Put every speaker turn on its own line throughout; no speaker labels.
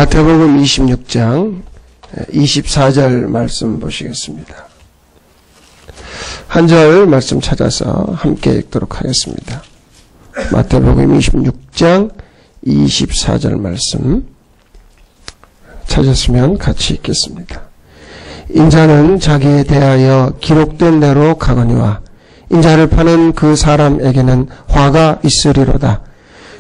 마태복음 26장 24절 말씀 보시겠습니다. 한 절 말씀 찾아서 함께 읽도록 하겠습니다. 마태복음 26장 24절 말씀 찾았으면 같이 읽겠습니다. 인자는 자기에 대하여 기록된 대로 가거니와 인자를 파는 그 사람에게는 화가 있으리로다.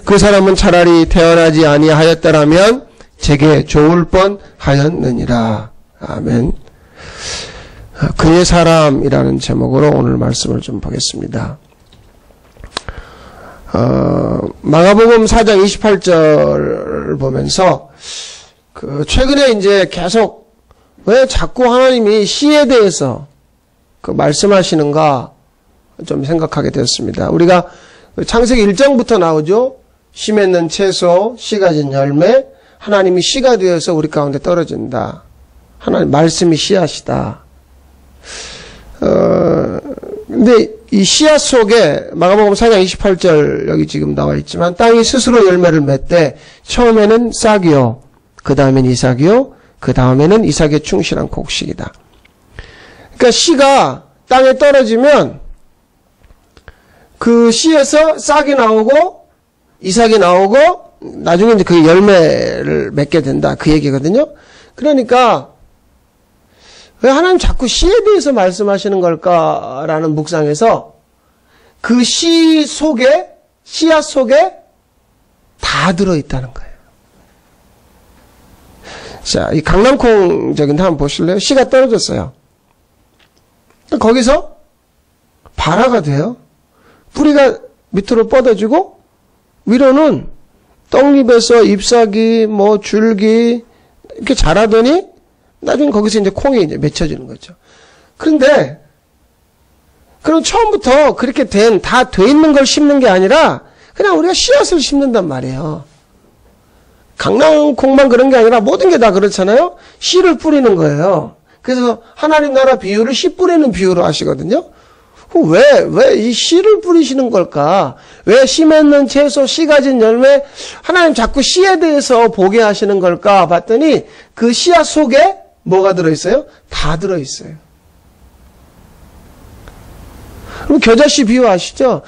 그 사람은 차라리 태어나지 아니하였더라면 제게 좋을 뻔하였느니라. 아멘. 그의 사람이라는 제목으로 오늘 말씀을 좀 보겠습니다. 마가복음 4장 28절 보면서 최근에 이제 계속 왜 자꾸 하나님이 씨에 대해서 말씀하시는가 좀 생각하게 되었습니다. 우리가 창세기 1장부터 나오죠. 씨 맺는 채소, 씨 가진 열매, 하나님이 씨가 되어서 우리 가운데 떨어진다. 하나님 말씀이 씨앗이다. 근데 이 씨앗 속에 마가복음 4장 28절 여기 지금 나와 있지만 땅이 스스로 열매를 맺되 처음에는 싹이요, 그 다음에는 이삭이요, 그 다음에는 이삭의 충실한 곡식이다. 그러니까 씨가 땅에 떨어지면 그 씨에서 싹이 나오고 이삭이 나오고 나중에 이제 그 열매를 맺게 된다. 그 얘기거든요. 그러니까 왜 하나님 자꾸 씨에 대해서 말씀하시는 걸까라는 묵상에서 그 씨 속에, 씨앗 속에 다 들어있다는 거예요. 자, 이 강낭콩적인데 한번 보실래요? 씨가 떨어졌어요. 거기서 발화가 돼요. 뿌리가 밑으로 뻗어지고 위로는 떡잎에서 잎사귀, 줄기 이렇게 자라더니 나중에 거기서 이제 콩이 이제 맺혀지는 거죠. 그런데 그럼 처음부터 그렇게 다 돼 있는 걸 심는 게 아니라 그냥 우리가 씨앗을 심는단 말이에요. 강낭콩만 그런 게 아니라 모든 게 다 그렇잖아요. 씨를 뿌리는 거예요. 그래서 하나님 나라 비유를 씨 뿌리는 비유로 하시거든요. 왜 이 씨를 뿌리시는 걸까? 왜 씨 맺는 채소, 씨 가진 열매, 하나님 자꾸 씨에 대해서 보게 하시는 걸까? 봤더니 그 씨앗 속에 뭐가 들어있어요? 다 들어있어요. 그럼 겨자씨 비유 아시죠?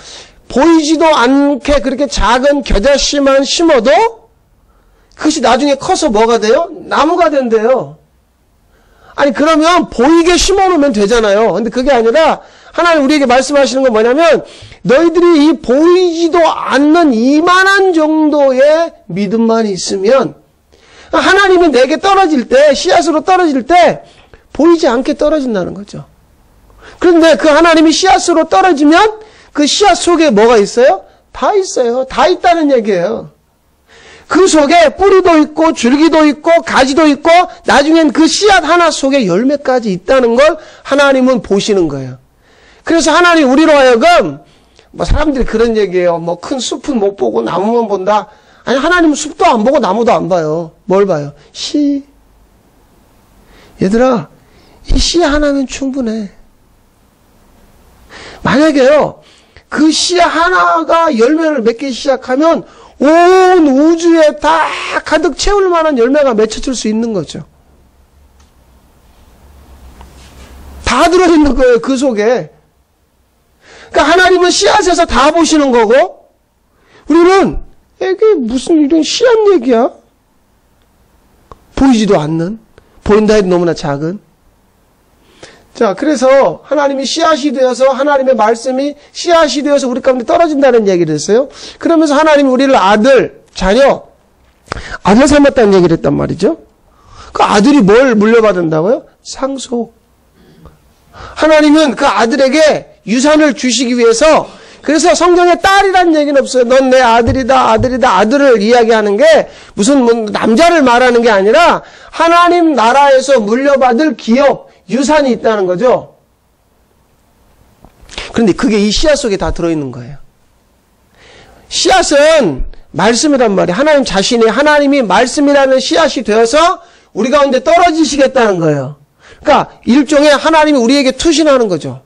보이지도 않게 그렇게 작은 겨자씨만 심어도 그것이 나중에 커서 뭐가 돼요? 나무가 된대요. 아니 그러면 보이게 심어놓으면 되잖아요. 근데 그게 아니라 하나님 우리에게 말씀하시는 건 뭐냐면 너희들이 이 보이지도 않는 이만한 정도의 믿음만 있으면 하나님이 내게 떨어질 때, 씨앗으로 떨어질 때 보이지 않게 떨어진다는 거죠. 그런데 그 하나님이 씨앗으로 떨어지면 그 씨앗 속에 뭐가 있어요? 다 있어요. 다 있다는 얘기예요. 그 속에 뿌리도 있고 줄기도 있고 가지도 있고 나중엔 그 씨앗 하나 속에 열매까지 있다는 걸 하나님은 보시는 거예요. 그래서 하나님 우리로 하여금 사람들이 그런 얘기해요. 큰 숲은 못 보고 나무만 본다. 아니 하나님은 숲도 안 보고 나무도 안 봐요. 뭘 봐요? 씨. 얘들아 이 씨 하나면 충분해. 만약에요 그 씨 하나가 열매를 맺기 시작하면 온 우주에 다 가득 채울 만한 열매가 맺혀질 수 있는 거죠. 다 들어있는 거예요, 그 속에. 그러니까 하나님은 씨앗에서 다 보시는 거고, 우리는 이게 무슨 이런 씨앗 얘기야? 보이지도 않는, 보인다 해도 너무나 작은. 자, 그래서 하나님이 씨앗이 되어서 하나님의 말씀이 씨앗이 되어서 우리 가운데 떨어진다는 얘기를 했어요. 그러면서 하나님이 우리를 아들, 자녀, 아들 삼았다는 얘기를 했단 말이죠. 그 아들이 뭘 물려받는다고요? 상속. 하나님은 그 아들에게 유산을 주시기 위해서 그래서 성경에 딸이라는 얘기는 없어요. 넌 내 아들이다, 아들이다, 아들을 이야기하는 게 무슨 남자를 말하는 게 아니라 하나님 나라에서 물려받을 기업, 유산이 있다는 거죠. 그런데 그게 이 씨앗 속에 다 들어있는 거예요. 씨앗은 말씀이란 말이에요. 하나님 자신이 하나님이 말씀이라는 씨앗이 되어서 우리 가운데 떨어지시겠다는 거예요. 그러니까 일종의 하나님이 우리에게 투신하는 거죠.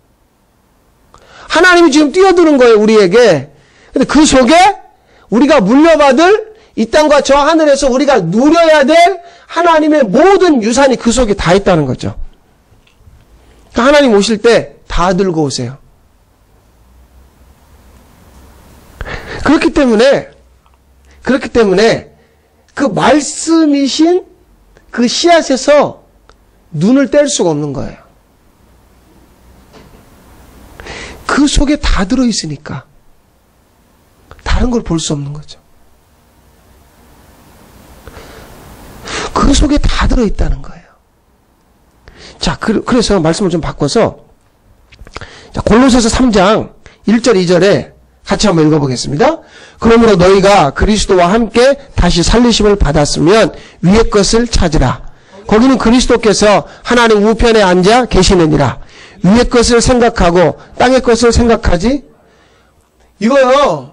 하나님이 지금 뛰어드는 거예요, 우리에게. 근데 그 속에 우리가 물려받을 이 땅과 저 하늘에서 우리가 누려야 될 하나님의 모든 유산이 그 속에 다 있다는 거죠. 하나님 오실 때 다 들고 오세요. 그렇기 때문에 그 말씀이신 그 씨앗에서 눈을 뗄 수가 없는 거예요. 그 속에 다 들어있으니까 다른 걸 볼 수 없는 거죠. 그 속에 다 들어있다는 거예요. 자, 그래서 말씀을 좀 바꿔서 골로새서 3장 1절 2절에 같이 한번 읽어보겠습니다. 그러므로 너희가 그리스도와 함께 다시 살리심을 받았으면 위의 것을 찾으라. 거기는 그리스도께서 하나님 우편에 앉아 계시느니라. 위의 것을 생각하고 땅의 것을 생각하지. 이거요.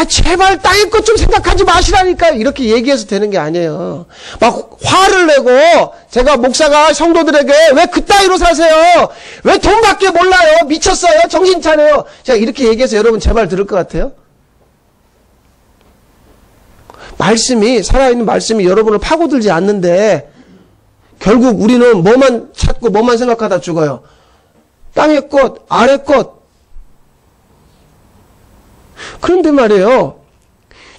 제발 땅의 것 좀 생각하지 마시라니까 이렇게 얘기해서 되는 게 아니에요. 막 화를 내고 제가 목사가 성도들에게 왜 그따위로 사세요? 왜 돈밖에 몰라요? 미쳤어요? 정신 차려요? 제가 이렇게 얘기해서 여러분 제발 들을 것 같아요? 말씀이 살아있는 말씀이 여러분을 파고들지 않는데 결국 우리는 뭐만 찾고 뭐만 생각하다 죽어요. 땅의 것, 아래 것. 그런데 말이에요.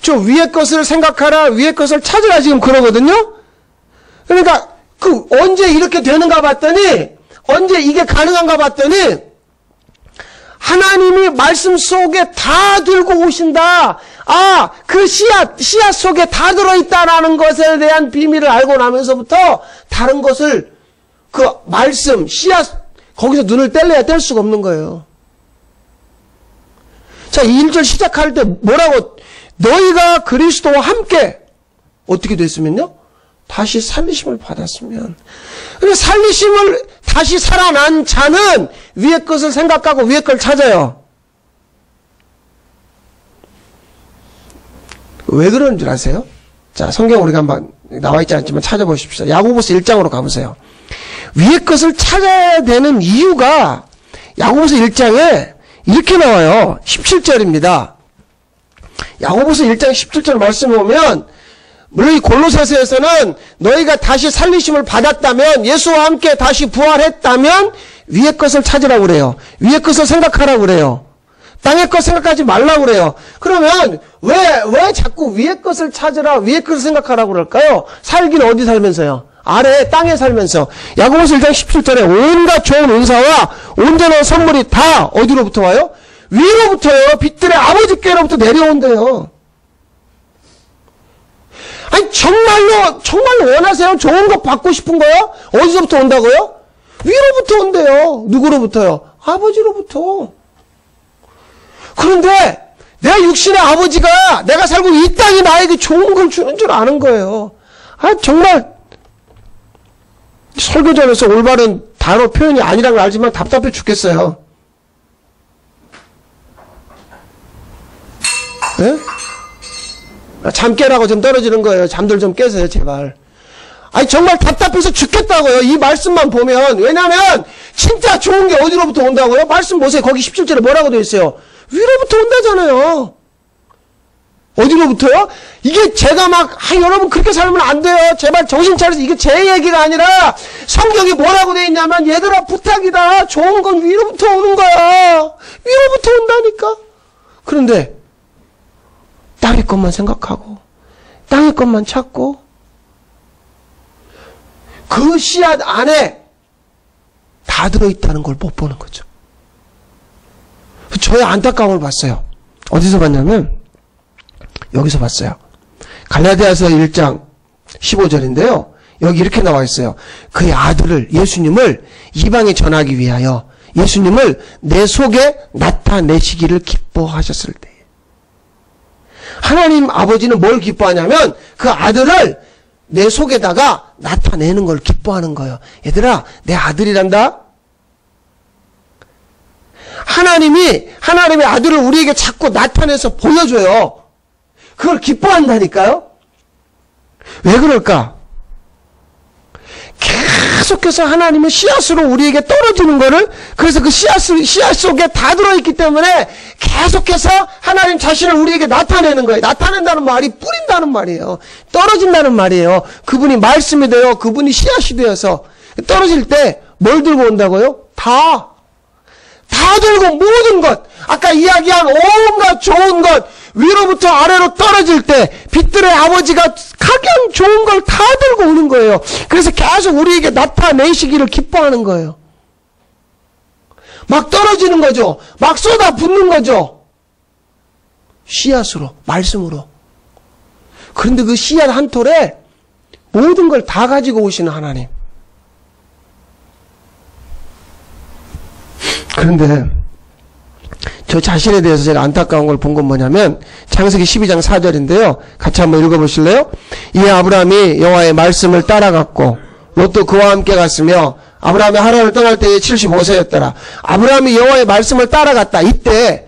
저 위의 것을 생각하라, 위의 것을 찾으라 지금 그러거든요. 그러니까 언제 이렇게 되는가 봤더니 언제 이게 가능한가 봤더니 하나님이 말씀 속에 다 들고 오신다. 그 씨앗 속에 다 들어있다라는 것에 대한 비밀을 알고 나면서부터 다른 것을 그 말씀, 씨앗 거기서 눈을 뗄 수가 없는 거예요. 자, 1절 시작할 때 뭐라고? 너희가 그리스도와 함께 어떻게 됐으면요? 다시 살리심을 받았으면. 그래서 살리심을 다시 살아난 자는 위의 것을 생각하고 위의 걸 찾아요. 왜 그런 줄 아세요? 자, 성경 우리가 한번 나와 있지 않지만 찾아보십시오. 야고보서 1장으로 가보세요. 위의 것을 찾아야 되는 이유가 야고보서 1장에 이렇게 나와요. 17절입니다. 야고보서 1장 17절 말씀을 보면 물론 이 골로새서에서는 너희가 다시 살리심을 받았다면 예수와 함께 다시 부활했다면 위의 것을 찾으라고 그래요. 위의 것을 생각하라고 그래요. 땅의 것 생각하지 말라고 그래요. 그러면 왜 자꾸 위의 것을 찾으라, 위의 것을 생각하라고 그럴까요? 살기는 어디 살면서요? 아래 땅에 살면서. 야고보서 1장 17절에 온갖 좋은 은사와 온전한 선물이 다 어디로부터 와요? 위로부터요. 빛들의 아버지께로부터 내려온대요. 정말로 원하세요? 좋은 거 받고 싶은 거요? 어디서부터 온다고요? 위로부터 온대요. 누구로부터요? 아버지로부터. 그런데 내 육신의 아버지가 내가 살고 이 땅이 나에게 좋은 걸 주는 줄 아는 거예요. 정말 설교자로서 올바른 단어 표현이 아니라는 걸 알지만 답답해 죽겠어요. 네? 잠 깨라고 좀 떨어지는 거예요. 잠들 좀 깨세요, 제발. 정말 답답해서 죽겠다고요. 이 말씀만 보면. 왜냐면 진짜 좋은 게 어디로부터 온다고요? 말씀 보세요. 거기 17절에 뭐라고 되어 있어요? 위로부터 온다잖아요. 어디로부터요? 이게 제가 여러분 그렇게 살면 안 돼요. 제발 정신 차려서. 이게 제 얘기가 아니라 성경이 뭐라고 되어 있냐면 얘들아 부탁이다. 좋은 건 위로부터 오는 거야. 위로부터 온다니까. 그런데 땅의 것만 생각하고 땅의 것만 찾고 그 씨앗 안에 다 들어있다는 걸 못 보는 거죠. 저의 안타까움을 봤어요. 어디서 봤냐면 여기서 봤어요. 갈라디아서 1장 15절인데요. 여기 이렇게 나와 있어요. 그의 아들을 예수님을 이방에 전하기 위하여 예수님을 내 속에 나타내시기를 기뻐하셨을 때 하나님 아버지는 뭘 기뻐하냐면 그 아들을 내 속에다가 나타내는 걸 기뻐하는 거예요. 얘들아 내 아들이란다. 하나님의 아들을 우리에게 자꾸 나타내서 보여줘요. 그걸 기뻐한다니까요. 왜 그럴까? 계속해서 하나님은 씨앗으로 우리에게 떨어지는 거를, 그래서 그 씨앗 속에 다 들어있기 때문에 계속해서 하나님 자신을 우리에게 나타내는 거예요. 나타낸다는 말이 뿌린다는 말이에요. 떨어진다는 말이에요. 그분이 말씀이 되어 그분이 씨앗이 되어서 떨어질 때 뭘 들고 온다고요? 다 들고 모든 것, 아까 이야기한 온갖 좋은 것, 위로부터 아래로 떨어질 때 빛들의 아버지가 가장 좋은 걸 다 들고 오는 거예요. 그래서 계속 우리에게 나타내시기를 기뻐하는 거예요. 막 떨어지는 거죠. 막 쏟아붓는 거죠. 씨앗으로, 말씀으로. 그런데 그 씨앗 한 톨에 모든 걸 다 가지고 오시는 하나님. 그런데 저 자신에 대해서 제가 안타까운 걸 본 건 뭐냐면 창세기 12장 4절인데요. 같이 한번 읽어보실래요? 이에 아브라함이 여호와의 말씀을 따라갔고 롯도 그와 함께 갔으며 아브라함이 하란을 떠날 때에 75세였더라. 아브라함이 여호와의 말씀을 따라갔다. 이때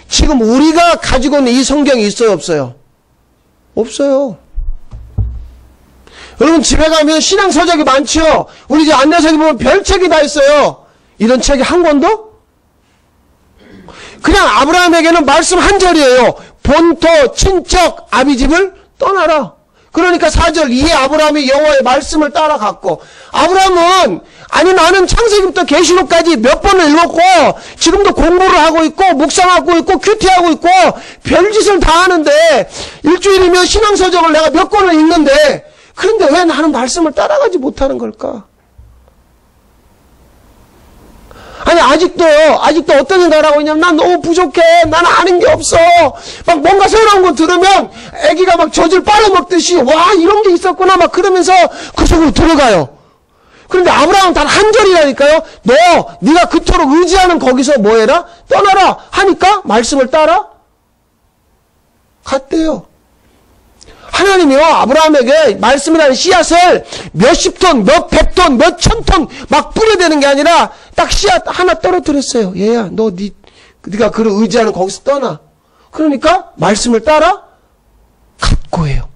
지금 우리가 가지고 있는 이 성경이 있어요, 없어요? 없어요. 여러분 집에 가면 신앙 서적이 많죠. 우리 집 안내석에 보면 별책이 다 있어요. 이런 책이 한 권도? 그냥 아브라함에게는 말씀 한 절이에요. 본토, 친척, 아비집을 떠나라. 그러니까 4절, 이에 아브라함이 여호와의 말씀을 따라갔고, 아브라함은 아니 나는 창세기부터 계시록까지 몇 번을 읽었고 지금도 공부를 하고 있고 묵상하고 있고 큐티하고 있고 별짓을 다 하는데 일주일이면 신앙서적을 내가 몇 권을 읽는데 그런데 왜 나는 말씀을 따라가지 못하는 걸까? 아니 아직도 어떤 생각을 하고 있냐면 난 너무 부족해. 나는 아는 게 없어. 막 뭔가 새로운 거 들으면 애기가 막 젖을 빨아먹듯이 와 이런 게 있었구나 막 그러면서 그 속으로 들어가요. 그런데 아브라함은 단 한 절이라니까요. 네가 그토록 의지하는 거기서 뭐 해라? 떠나라 하니까 말씀을 따라 갔대요. 하나님이요 아브라함에게 말씀이라는 씨앗을 몇십 톤, 몇백 톤, 몇천 톤 막 뿌려대는 게 아니라 딱 씨앗 하나 떨어뜨렸어요. 얘야 네가 그를 의지하는 거기서 떠나. 그러니까 말씀을 따라 갔고 해요.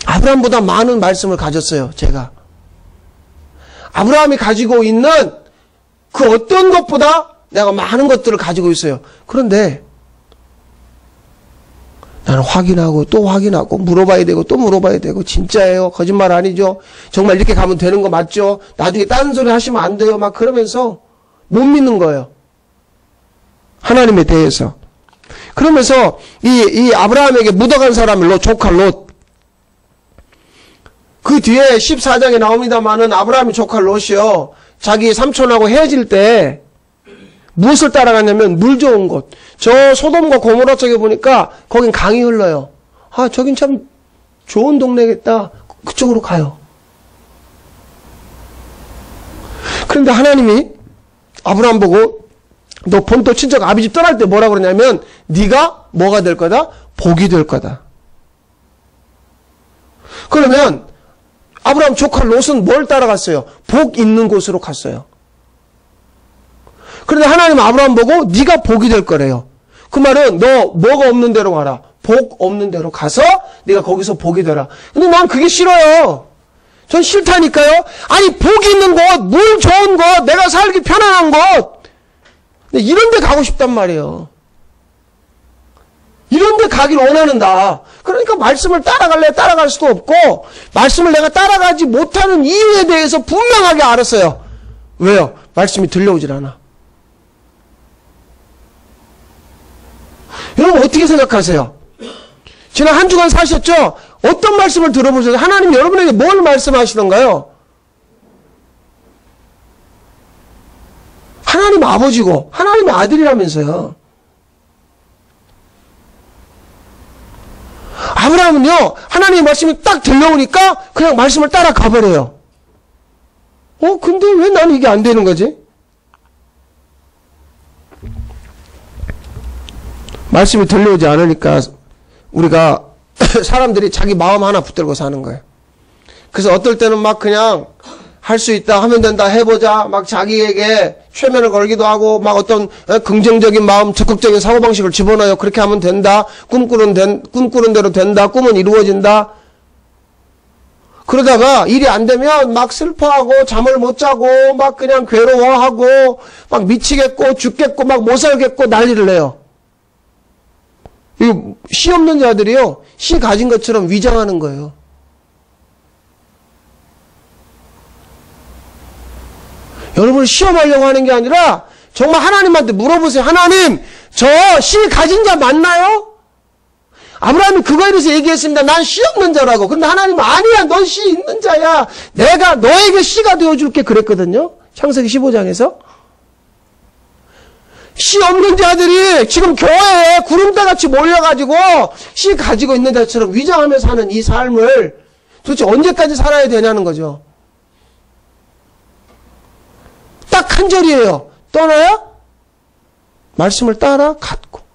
아브라함보다 많은 말씀을 가졌어요. 제가 아브라함이 가지고 있는 그 어떤 것보다 내가 많은 것들을 가지고 있어요. 그런데 나는 확인하고 또 확인하고 물어봐야 되고 또 물어봐야 되고 진짜예요? 거짓말 아니죠? 정말 이렇게 가면 되는 거 맞죠? 나중에 다른 소리 하시면 안 돼요. 막 그러면서 못 믿는 거예요. 하나님에 대해서. 그러면서 이 아브라함에게 묻어간 사람이 조카 롯. 그 뒤에 14장에 나옵니다만은 아브라함이 조카 롯이요. 자기 삼촌하고 헤어질 때 무엇을 따라갔냐면 물 좋은 곳. 저 소돔과 고모라 쪽에 보니까 거긴 강이 흘러요. 아 저긴 참 좋은 동네겠다. 그쪽으로 가요. 그런데 하나님이 아브라함 보고 너 본토 친척 아비집 떠날 때 뭐라 그러냐면 네가 뭐가 될 거다? 복이 될 거다. 그러면 아브라함 조카 롯은 뭘 따라갔어요? 복 있는 곳으로 갔어요. 그런데 하나님 아브라함 보고 네가 복이 될 거래요. 그 말은 너 뭐가 없는 데로 가라. 복 없는 데로 가서 네가 거기서 복이 되라. 근데 난 그게 싫어요. 전 싫다니까요. 아니 복이 있는 곳, 물 좋은 곳, 내가 살기 편안한 곳. 근데 이런 데 가고 싶단 말이에요. 이런 데 가길 원하는 나. 그러니까 말씀을 따라갈래 따라갈 수도 없고 말씀을 내가 따라가지 못하는 이유에 대해서 분명하게 알았어요. 왜요? 말씀이 들려오질 않아. 여러분 어떻게 생각하세요? 지난 한 주간 사셨죠? 어떤 말씀을 들어보셨어요? 하나님 여러분에게 뭘 말씀하시던가요? 하나님 아버지고 하나님의 아들이라면서요. 아브라함은요 하나님의 말씀이 딱 들려오니까 그냥 말씀을 따라 가버려요. 근데 왜 나는 이게 안 되는 거지? 말씀이 들려오지 않으니까 우리가 사람들이 자기 마음 하나 붙들고 사는 거예요. 그래서 어떨 때는 막 그냥 할 수 있다 하면 된다 해보자 막 자기에게 최면을 걸기도 하고 막 어떤 긍정적인 마음 적극적인 사고방식을 집어넣어요. 그렇게 하면 된다. 꿈꾸는 대로 된다. 꿈은 이루어진다. 그러다가 일이 안 되면 막 슬퍼하고 잠을 못 자고 막 그냥 괴로워하고 막 미치겠고 죽겠고 막 못 살겠고 난리를 내요. 이거 씨 없는 자들이요. 씨 가진 것처럼 위장하는 거예요. 여러분 시험하려고 하는 게 아니라 정말 하나님한테 물어보세요. 하나님, 저 씨 가진 자 맞나요? 아브라함이 그거에 대해서 얘기했습니다. 난 씨 없는 자라고. 근데 하나님은 아니야, 넌 씨 있는 자야. 내가 너에게 씨가 되어줄게 그랬거든요. 창세기 15장에서. 씨 없는 자들이 지금 교회에 구름대같이 몰려가지고 씨 가지고 있는 자처럼 위장하며 사는 이 삶을 도대체 언제까지 살아야 되냐는 거죠. 딱 한 절이에요. 떠나야 말씀을 따라 갖고.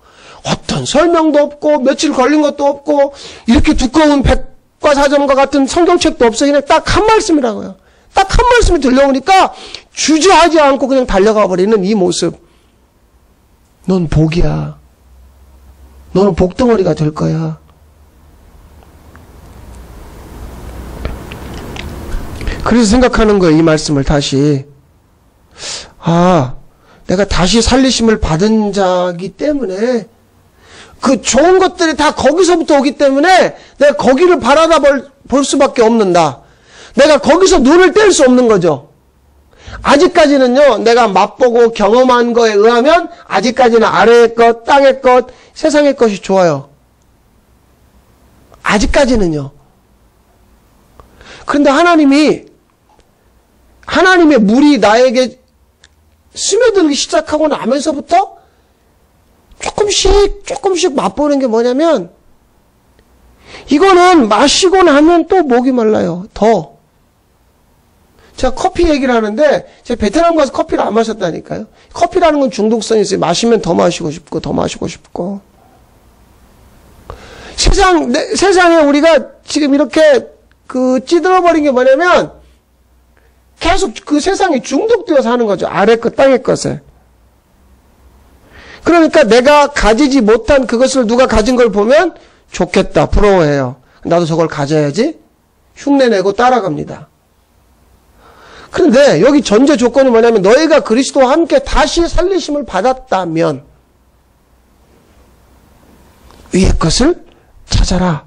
어떤 설명도 없고 며칠 걸린 것도 없고 이렇게 두꺼운 백과사전과 같은 성경책도 없어. 그냥 딱 한 말씀이라고요. 딱 한 말씀이 들려오니까 주저하지 않고 그냥 달려가 버리는 이 모습. 넌 복이야. 너는 복덩어리가 될 거야. 그래서 생각하는 거예요. 이 말씀을 다시. 내가 다시 살리심을 받은 자이기 때문에 그 좋은 것들이 다 거기서부터 오기 때문에 내가 거기를 바라다 볼 수밖에 없는다. 내가 거기서 눈을 뗄 수 없는 거죠. 아직까지는요, 내가 맛보고 경험한 거에 의하면 아직까지는 아래의 것, 땅의 것, 세상의 것이 좋아요. 아직까지는요. 그런데 하나님의 물이 나에게 스며들기 시작하고 나면서부터 조금씩 맛보는 게 뭐냐면, 이거는 마시고 나면 또 목이 말라요. 더. 제가 커피 얘기를 하는데, 제가 베트남 가서 커피를 안 마셨다니까요. 커피라는 건 중독성이 있어요. 마시면 더 마시고 싶고, 더 마시고 싶고. 세상에 우리가 지금 이렇게 찌들어버린 게 뭐냐면, 계속 그 세상에 중독되어 사는 거죠. 아래 것, 땅의 것에. 그러니까 내가 가지지 못한 그것을 누가 가진 걸 보면 좋겠다, 부러워해요. 나도 저걸 가져야지. 흉내내고 따라갑니다. 그런데 여기 전제 조건이 뭐냐면 너희가 그리스도와 함께 다시 살리심을 받았다면 위의 것을 찾아라.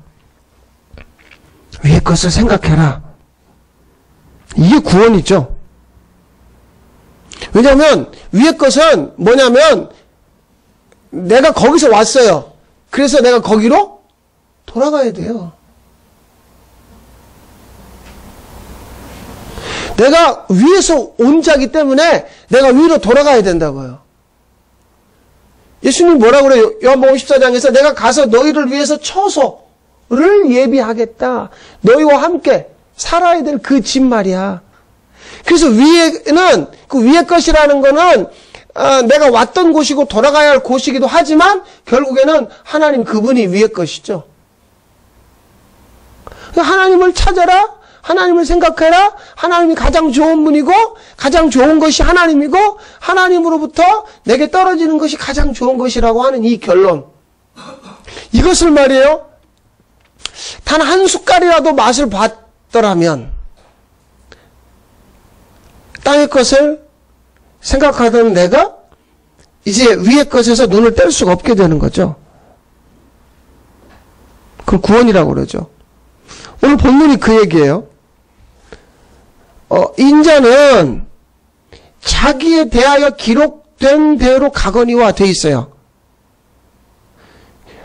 위의 것을 생각해라. 이게 구원이죠. 왜냐하면 위의 것은 뭐냐면 내가 거기서 왔어요. 그래서 내가 거기로 돌아가야 돼요. 내가 위에서 온 자이기 때문에 내가 위로 돌아가야 된다고요. 예수님 뭐라 그래요? 요한복음 14장에서 내가 가서 너희를 위해서 처소를 예비하겠다. 너희와 함께 살아야 될 그 집 말이야. 그래서 위에는 그 위의 것이라는 거는 내가 왔던 곳이고 돌아가야 할 곳이기도 하지만 결국에는 하나님 그분이 위의 것이죠. 하나님을 찾아라. 하나님을 생각해라. 하나님이 가장 좋은 분이고 가장 좋은 것이 하나님이고 하나님으로부터 내게 떨어지는 것이 가장 좋은 것이라고 하는 이 결론. 이것을 말이에요. 단 한 숟갈이라도 맛을 봤더라면 땅의 것을 생각하던 내가 이제 위의 것에서 눈을 뗄 수가 없게 되는 거죠. 그걸 구원이라고 그러죠. 오늘 본문이 그 얘기예요. 인자는 자기에 대하여 기록된 대로 가거니와 돼 있어요.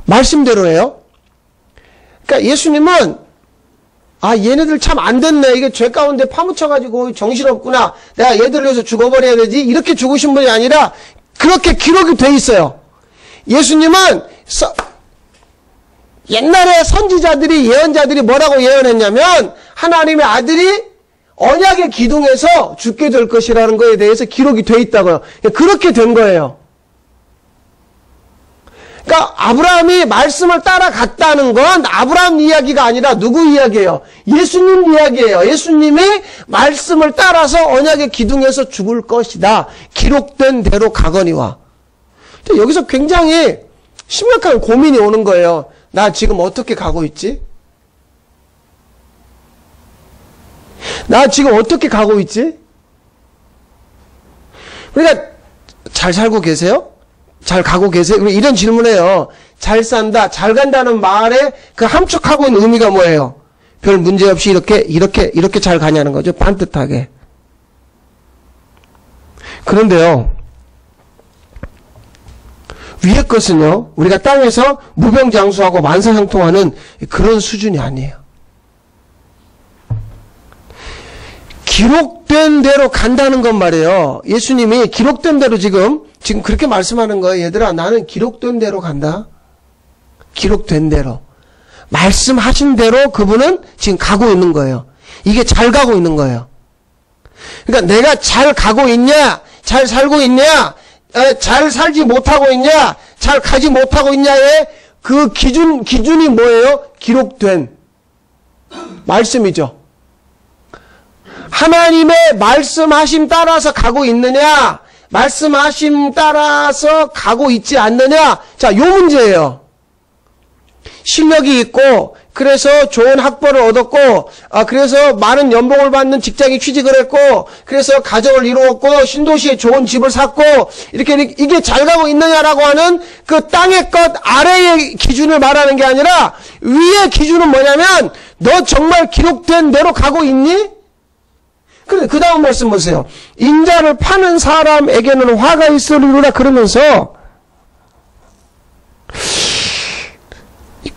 말씀대로예요. 그러니까 예수님은 얘네들 참 안 됐네. 이게 죄 가운데 파묻혀가지고 정신없구나. 내가 얘들을 위해서 죽어버려야 되지. 이렇게 죽으신 분이 아니라 그렇게 기록이 돼 있어요. 예수님은 옛날에 선지자들이 예언자들이 뭐라고 예언했냐면 하나님의 아들이 언약의 기둥에서 죽게 될 것이라는 거에 대해서 기록이 돼 있다고요. 그렇게 된 거예요. 그러니까 아브라함이 말씀을 따라갔다는 건 아브라함 이야기가 아니라 누구 이야기예요? 예수님 이야기예요. 예수님이 말씀을 따라서 언약의 기둥에서 죽을 것이다. 기록된 대로 가거니와. 근데 여기서 굉장히 심각한 고민이 오는 거예요. 나 지금 어떻게 가고 있지? 나 지금 어떻게 가고 있지? 그러니까 잘 살고 계세요? 잘 가고 계세요? 이런 질문해요. 잘 산다, 잘 간다는 말에 그 함축하고 있는 의미가 뭐예요? 별 문제 없이 이렇게 잘 가냐는 거죠. 반듯하게. 그런데요, 위의 것은요, 우리가 땅에서 무병장수하고 만사형통하는 그런 수준이 아니에요. 기록된 대로 간다는 건 말이에요. 예수님이 기록된 대로 지금 그렇게 말씀하는 거예요. 얘들아, 나는 기록된 대로 간다. 기록된 대로. 말씀하신 대로 그분은 지금 가고 있는 거예요. 이게 잘 가고 있는 거예요. 그러니까 내가 잘 가고 있냐, 잘 살고 있냐, 잘 살지 못하고 있냐, 잘 가지 못하고 있냐의 그 기준이 뭐예요? 기록된 말씀이죠. 하나님의 말씀하심 따라서 가고 있느냐, 말씀하심 따라서 가고 있지 않느냐. 자, 요 문제예요. 실력이 있고, 그래서 좋은 학벌을 얻었고, 그래서 많은 연봉을 받는 직장에 취직을 했고, 그래서 가정을 이루었고, 신도시에 좋은 집을 샀고, 이게 잘 가고 있느냐라고 하는 그 땅의 것 아래의 기준을 말하는 게 아니라, 위의 기준은 뭐냐면, 너 정말 기록된 대로 가고 있니? 그런데 그 다음 말씀 보세요. 인자를 파는 사람에게는 화가 있으리라 그러면서,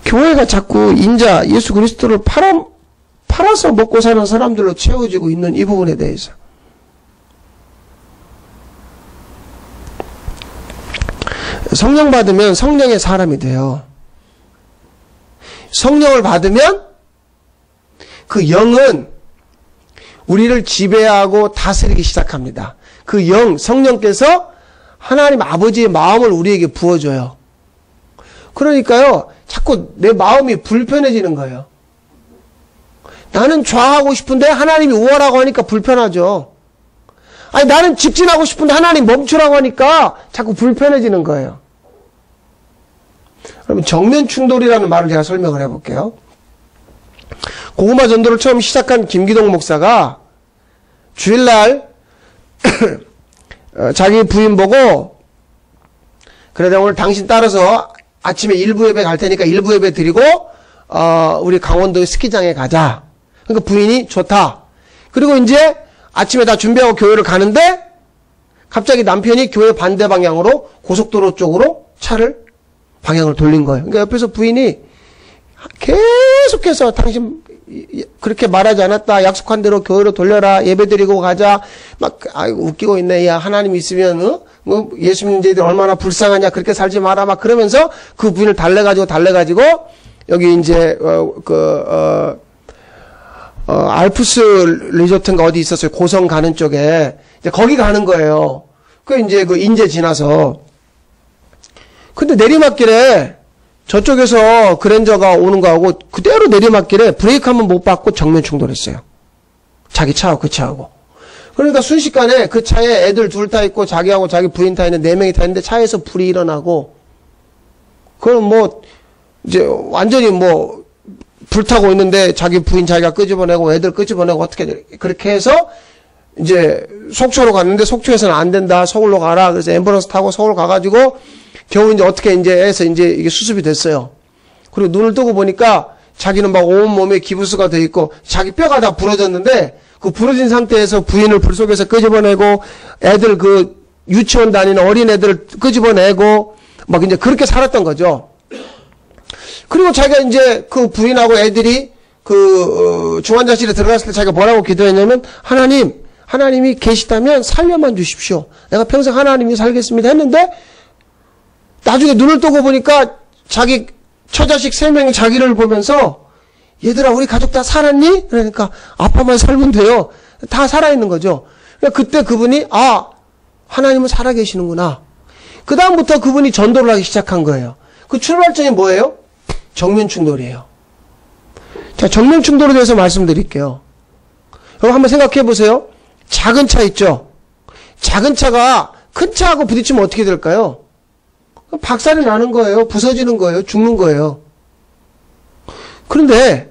교회가 자꾸 인자 예수 그리스도를 팔아서 먹고 사는 사람들로 채워지고 있는 이 부분에 대해서 성령 받으면 성령의 사람이 돼요. 성령을 받으면 그 영은 우리를 지배하고 다스리기 시작합니다. 그 영, 성령께서 하나님 아버지의 마음을 우리에게 부어줘요. 그러니까요, 자꾸 내 마음이 불편해지는 거예요. 나는 좌하고 싶은데 하나님이 우하라고 하니까 불편하죠. 아니, 나는 직진하고 싶은데 하나님 멈추라고 하니까 자꾸 불편해지는 거예요. 그러면 정면 충돌이라는 말을 제가 설명을 해볼게요. 고구마 전도를 처음 시작한 김기동 목사가 주일날 자기 부인 보고, 그래, 내가 오늘 당신 따라서 아침에 일부 예배 갈 테니까 일부 예배 드리고 우리 강원도 스키장에 가자. 그러니까 부인이 좋다. 그리고 이제 아침에 다 준비하고 교회를 가는데 갑자기 남편이 교회 반대 방향으로 고속도로 쪽으로 차를 방향을 돌린 거예요. 그러니까 옆에서 부인이 계속해서 당신 그렇게 말하지 않았다. 약속한 대로 교회로 돌려라. 예배 드리고 가자. 막 아이고 웃기고 있네. 야, 하나님 있으면 뭐 예수 믿는 자들 얼마나 불쌍하냐. 그렇게 살지 마라. 막 그러면서 그 부인을 달래가지고 여기 이제 알프스 리조트인가 어디 있었어요. 고성 가는 쪽에 이제 거기 가는 거예요. 그 이제 그 인제 지나서. 근데 내리막길에 저쪽에서 그랜저가 오는 거하고 그대로 내리막길에 브레이크 한번 못 밟고 정면 충돌했어요. 자기 차하고 그 차하고. 그러니까 순식간에 그 차에 애들 둘 타 있고 자기하고 자기 부인 타 있는데 4명이 타 있는데 차에서 불이 일어나고, 그럼 뭐 이제 완전히 뭐 불타고 있는데 자기 부인 자기가 끄집어내고 애들 끄집어내고 어떻게 그렇게 해서 이제 속초로 갔는데 속초에서는 안 된다. 서울로 가라. 그래서 앰뷸런스 타고 서울 가가지고 겨우 이제 어떻게 이제 해서 이제 이게 수습이 됐어요. 그리고 눈을 뜨고 보니까 자기는 막 온몸에 기부스가 돼 있고 자기 뼈가 다 부러졌는데 그 부러진 상태에서 부인을 불 속에서 끄집어내고 애들 그 유치원 다니는 어린 애들을 끄집어내고 막 이제 그렇게 살았던 거죠. 그리고 자기가 이제 그 부인하고 애들이 그 중환자실에 들어갔을 때 자기가 뭐라고 기도했냐면 하나님이 계시다면 살려만 주십시오. 내가 평생 하나님이 살겠습니다 했는데 나중에 눈을 뜨고 보니까 자기 처자식 3명이 자기를 보면서 얘들아 우리 가족 다 살았니? 그러니까 아빠만 살면 돼요. 다 살아있는 거죠. 그러니까 그때 그분이 하나님은 살아계시는구나. 그 다음부터 그분이 전도를 하기 시작한 거예요. 그 출발점이 뭐예요? 정면 충돌이에요. 자, 정면 충돌에 대해서 말씀드릴게요. 여러분 한번 생각해 보세요. 작은 차 있죠? 작은 차가 큰 차하고 부딪히면 어떻게 될까요? 박살이 나는 거예요. 부서지는 거예요. 죽는 거예요. 그런데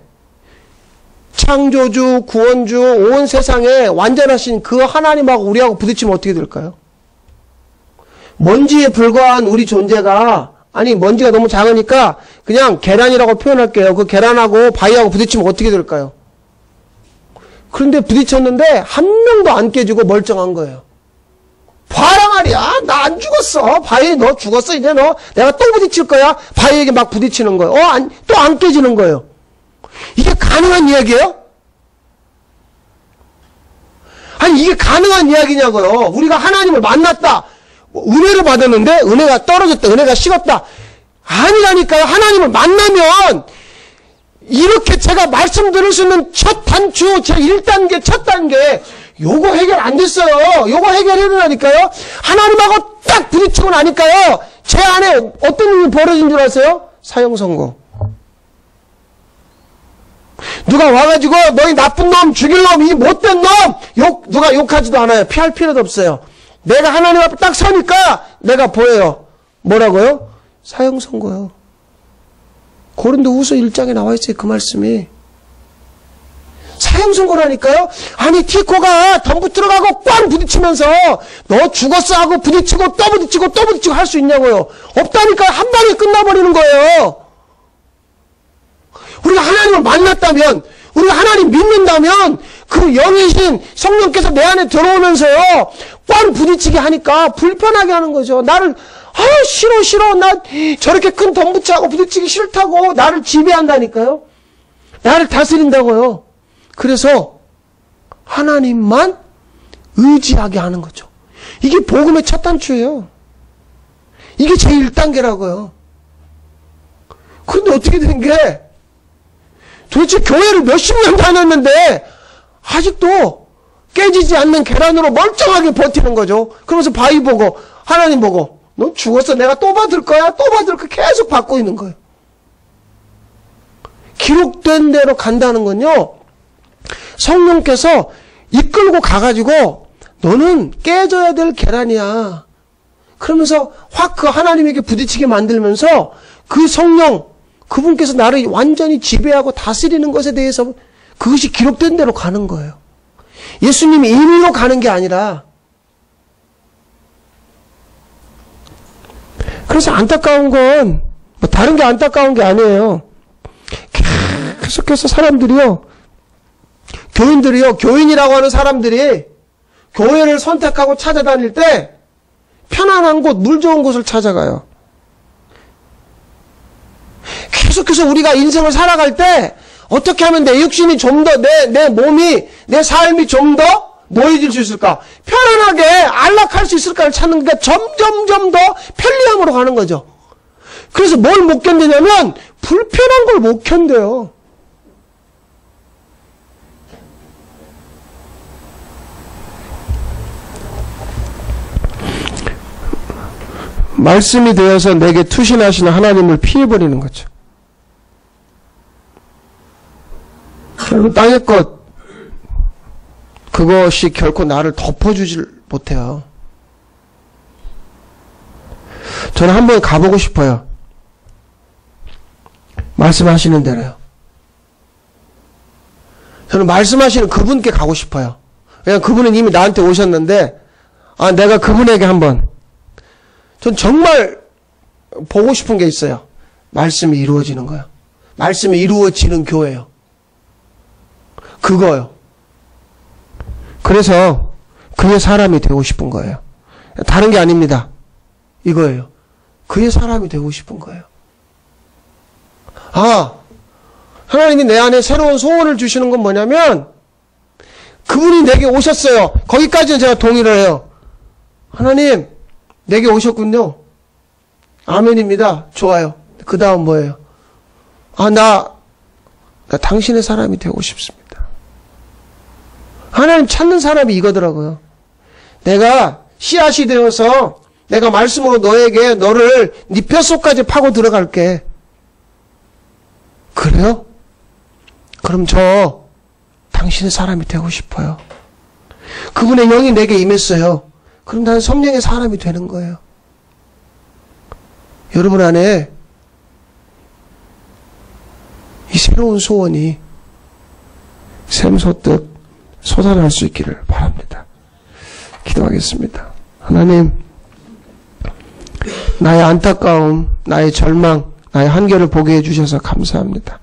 창조주, 구원주, 온 세상에 완전하신 그 하나님하고 우리하고 부딪히면 어떻게 될까요? 먼지에 불과한 우리 존재가, 아니 먼지가 너무 작으니까 그냥 계란이라고 표현할게요. 그 계란하고 바위하고 부딪히면 어떻게 될까요? 그런데 부딪혔는데 한 명도 안 깨지고 멀쩡한 거예요. 봐라 말이야. 나 안 죽었어. 바위 너 죽었어. 이제 너 내가 또 부딪힐 거야. 바위에게 막 부딪히는 거예요. 또 안 깨지는 거예요. 이게 가능한 이야기예요? 아니 이게 가능한 이야기냐고요. 우리가 하나님을 만났다. 은혜를 받았는데 은혜가 떨어졌다. 은혜가 식었다. 아니라니까요. 하나님을 만나면 이렇게 제가 말씀드릴 수 있는 첫 단추, 제 1단계, 첫 단계 요거 해결 안 됐어요. 요거 해결해야 되니까요. 하나님하고 딱 부딪히고 나니까요. 제 안에 어떤 일이 벌어진 줄 아세요? 사형 선고. 누가 와가지고 너희 나쁜 놈, 죽일 놈, 이 못된 놈 누가 욕하지도 않아요. 피할 필요도 없어요. 내가 하나님 앞에 딱 서니까 내가 보여요. 뭐라고요? 사형 선고요. 고린도후서 1장에 나와 있어요. 그 말씀이. 사형 선고라니까요. 아니 티코가 덤붙 들어가고 꽝 부딪히면서 너 죽었어 하고 부딪히고 또 부딪히고 또 부딪히고 할 수 있냐고요. 없다니까요. 한 방에 끝나버리는 거예요. 우리가 하나님을 만났다면, 우리가 하나님 믿는다면 그 영이신 성령께서 내 안에 들어오면서요 꽝 부딪히게 하니까 불편하게 하는 거죠. 나를 싫어 나 저렇게 큰 덤붙이하고 부딪히기 싫다고 나를 지배한다니까요. 나를 다스린다고요. 그래서 하나님만 의지하게 하는 거죠. 이게 복음의 첫 단추예요. 이게 제 1단계라고요. 그런데 어떻게 된 게 도대체 교회를 몇십 년 다녔는데 아직도 깨지지 않는 계란으로 멀쩡하게 버티는 거죠. 그러면서 바위 보고 하나님 보고 너 죽었어. 내가 또 받을 거야. 또 받을 거 계속 받고 있는 거예요. 기록된 대로 간다는 건요. 성령께서 이끌고 가가지고 너는 깨져야 될 계란이야. 그러면서 확 그 하나님에게 부딪히게 만들면서 그 성령 그분께서 나를 완전히 지배하고 다스리는 것에 대해서 그것이 기록된 대로 가는 거예요. 예수님이 임의로 가는 게 아니라. 그래서 안타까운 건 뭐 다른 게 안타까운 게 아니에요. 계속해서 사람들이요. 교인들이요. 교인이라고 하는 사람들이 교회를 선택하고 찾아다닐 때 편안한 곳, 물 좋은 곳을 찾아가요. 계속해서 우리가 인생을 살아갈 때 어떻게 하면 내 육신이 좀 더, 내 몸이, 내 삶이 좀 더 노예질 수 있을까? 편안하게 안락할 수 있을까를 찾는 게 점점 더 편리함으로 가는 거죠. 그래서 뭘 못 견디냐면 불편한 걸 못 견뎌요. 말씀이 되어서 내게 투신하시는 하나님을 피해버리는 거죠. 결국 땅의 것 그것이 결코 나를 덮어주질 못해요. 저는 한번 가보고 싶어요. 말씀하시는 대로요. 저는 말씀하시는 그분께 가고 싶어요. 왜냐하면 그분은 이미 나한테 오셨는데 내가 그분에게 한번 전 정말 보고 싶은 게 있어요. 말씀이 이루어지는 거요. 말씀이 이루어지는 교회요. 그거요. 그래서 그의 사람이 되고 싶은 거예요. 다른 게 아닙니다. 이거예요. 그의 사람이 되고 싶은 거예요. 하나님이 내 안에 새로운 소원을 주시는 건 뭐냐면 그분이 내게 오셨어요. 거기까지는 제가 동의를 해요. 하나님 내게 오셨군요. 아멘입니다. 좋아요. 그 다음 뭐예요? 나 당신의 사람이 되고 싶습니다. 하나님 찾는 사람이 이거더라고요. 내가 씨앗이 되어서 내가 말씀으로 너를 네 뼛속까지 파고 들어갈게. 그래요? 그럼 저 당신의 사람이 되고 싶어요. 그분의 영이 내게 임했어요. 그럼 나는 성령의 사람이 되는 거예요. 여러분 안에 이 새로운 소원이 샘솟듯 솟아날 수 있기를 바랍니다. 기도하겠습니다. 하나님, 나의 안타까움, 나의 절망, 나의 한계를 보게 해주셔서 감사합니다.